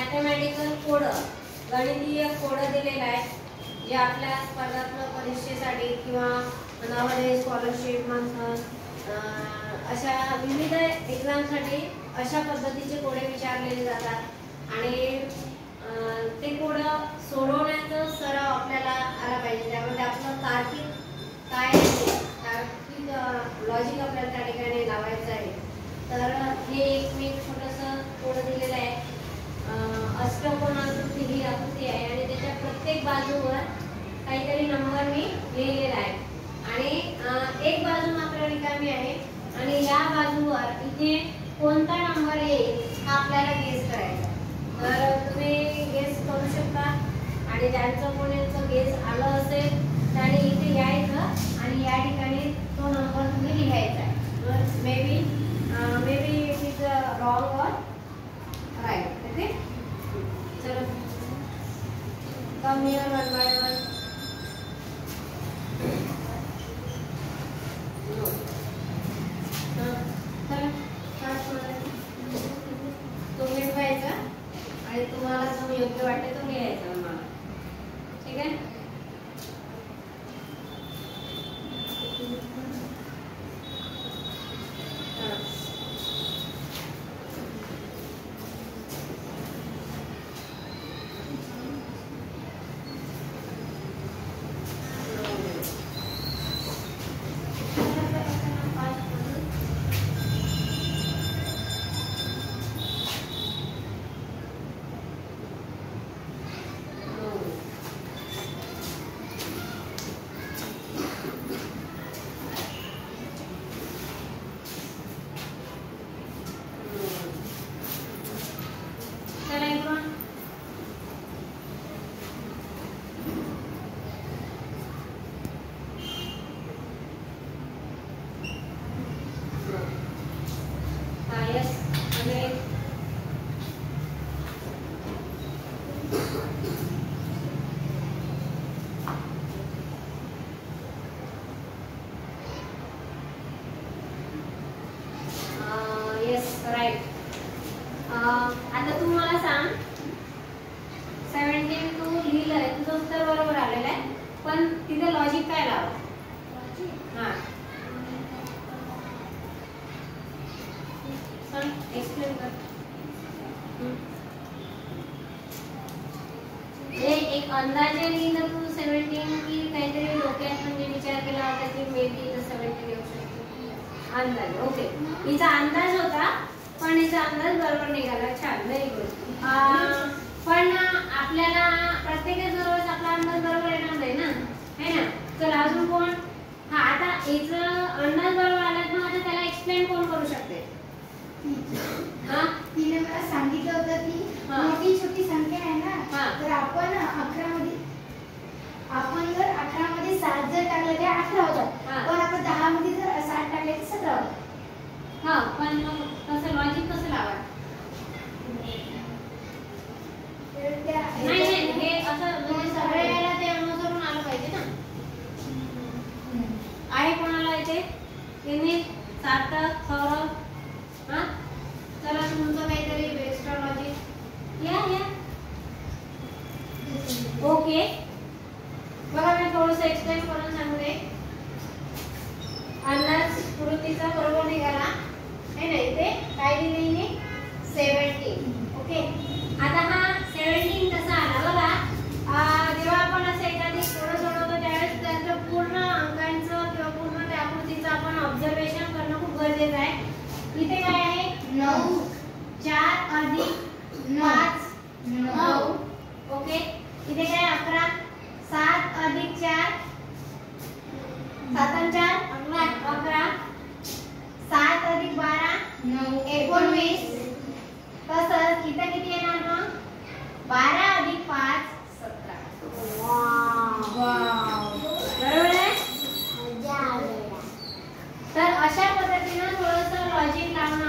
Mathematical code, गणितीय code दिलेला आहे जे आपल्या स्पर्धात्मक परीक्षेसाठी किंवा नवोदय स्कॉलरशिप अशा विविध एक्झामसाठी अशा पद्धतीचे कोडे विचारलेले जातात आणि ते कोड सोडवण्याचा सराव आपल्याला आला पाहिजे. त्यामध्ये आपलं तार्किक काय आहे, तार्किक लॉजिक आपल्याला त्या ठिकाणी लावायचं आहे. तर हे एक मी छोटंसं कोड दिलेलं आहे. अष्टकोनाकृती ही आकृती आहे आणि त्याच्या प्रत्येक बाजूवर काहीतरी नंबर मी लिहिलेला आहे आणि एक बाजू मात्र रिकामी आहे आणि या बाजूवर इथे कोणता नंबर येईल हा आपल्याला गेस करायचा. तर तुम्ही गेस करू शकता आणि ज्यांचं कोणाचं गेस आलं असेल त्याने इथे यायचं आणि या ठिकाणी तो नंबर तुम्ही लिहायचा आहे. तर maybe it is wrong or right. Okay, चलो come here one by one. तुम्ही लिहायचा आणि तुम्हाला जो योग्य वाटते तो लिहायचा मला. ठीक आहे. आता तू मला सांग 17 तू लिहिलंय, तुझं उत्तर बरोबर आलेलं आहे पण तिथे लॉजिक काय लावा. हां सांग, एक्सप्लेन कर. एक अंदाजे लिहिलं तू 17 की काहीतरी डोक्यात म्हणजे विचार केला होता की मे बी 17 येऊ शकते अंदाज. ओके, हिचा अंदाज होता पण हिचा अंदाज बरोबर निघाला. छान, व्हेरी गुड. पण आपल्याला प्रत्येकाच्या वेळेस आपला अंदाज बरोबर येणार नाही ना, है ना. चल अजून कोण. हा, आता हिचा अंदाज बरोबर आला तर आता त्याला एक्सप्लेन कोण करू शकते. हा, तिने मला सांगितलं होतं की मोठी छोटी संख्या आहे ना, तर आपण 11 मध्ये 7 जर टाकले तर 18 होतात, पण आपण 10 मध्ये जर 7 टाकले तर 17 होतात. हा, पण कसं लॉजिक कसं लावायचं. नाही हे असं म्हणजे सगळ्याला ते अनुसरून आलं पाहिजे ना. आहे कोणाला येते त्यांनी सार्थक, सौरभ. हा, चला तुमचं काहीतरी बेस्ट लॉजिक या. ओके, बघा मी थोडंसं एक्सप्लेन करून सांगते. अंदाज कृतीचा बरोबर निघाला है ना. इथे काय दिली 17. ओके, आता हा 17 कसा आला बघा. जेव्हा आपण असं एखादी कोड सोडवतो त्यावेळेस त्याचं पूर्ण अंकांचं किंवा पूर्ण त्या आकृतीचं आपण ऑब्झर्वेशन करणं खूप गरजेचं आहे. इथे काय आहे 9, 4 अधिक 5 9. ओके, इथे काय 11, 7 अधिक 4 7 आणि 4 11, 7 अधिक 12 9 19. तसंच इथं किती येणार मग 12 अधिक 5 17. बरोबर आहे. तर अशा पद्धतीनं थोडंसं लॉजिक लावून